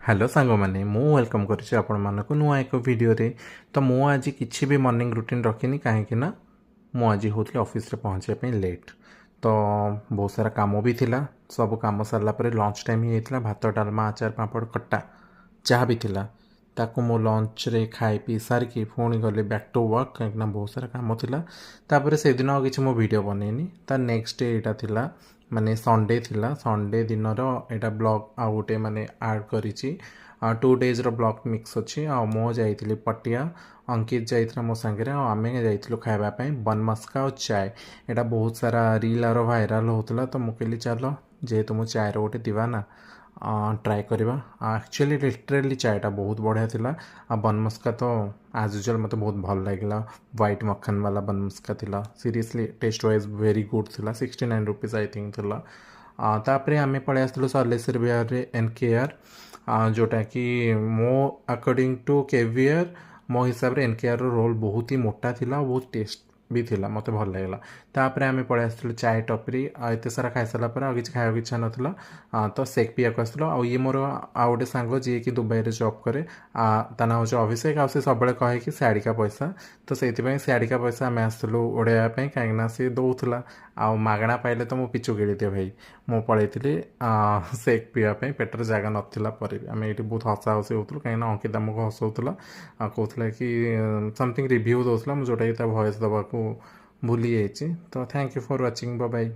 Hello सांग मैंने welcome करुच्ची आपण मानक नुआ एक वीडियो रे। तो मु आज किसी भी मॉर्निंग रूटीन रखिनी कहीं ना मु आज होती ऑफिस रे पहुँचे लेट। तो बहुत सारा काम भी थिला, सब काम सरला पर लंच टाइम ही होता, भात डालमा आचार पापड़ खट्टा चाह भी थिला। ताकू मो लंच रे खाई पी सारिकी पुणी गली बैक टू वर्क कहीं बहुत सारा काम थिला। तापर से दिन आ किसी मो वीडियो बनैनी। ता नेक्स्ट डे यहाँ थिला माने संडे थिला। संडे दिन यहाँ ब्लॉग आउ गोटे माने ऐड करिछि 2 days रो ब्लॉग मिक्स अच्छी। मो जाइली पटिया, अंकित जाइला मो सांगे, आमे जाइलु खाइबा पई बन मस्का और चाय। यहाँ बहुत सारा रील आर भाइराल होता, तो मुझे कहली चल जेहेतु मो चाय रो गोटे दीवाना ट्राए करवा। एक्चुअली लिटरेली चायटा बहुत बढ़िया थिला। बन मस्का तो आज यूजुअल मत बहुत भल लगे, व्हाइट मक्खन वाला बन मस्का थिला। Seriously taste wise very good थिला। 69 रुपीज आई थिंक थिला। तापर आम पलि आसलु सलेश्वर विहार एनकेआर, जोटा कि मो अकॉर्डिंग टू केवीआर मो हिसाब रे एनकेआर रोल बहुत ही मोटा थिला, बहुत टेस्ट भी थिला, मत भल लगला। तापर आम पलि आसलु चाय टपरी, एत सारा खाई सारा पर किसी खाया इच्छा नाला, तो सेक पिया आसलु। ये मोर आउ गोटे सांग जी कि दुबई रे जॉब करे, ता ना हूँ अभिषेक। से सब कहे कि सियाड़िका पैसा, तो से सियाड़िका पैसा आम आसलु ओढ़ाई कहीं सी दौला आगणा पाइले तो मो पिचु गिड़ी दिए भाई। मु पलैली सेक पीवाई, पेटर जगह नाला पर आम ये बहुत हसा हसी होलु कहीं अंकित आमको हसौला, कहला कि समथिंग रिव्यू दूसरा, जोटा कि भॉइस दबा भूली जाइए। तो thank you for watching, bye bye.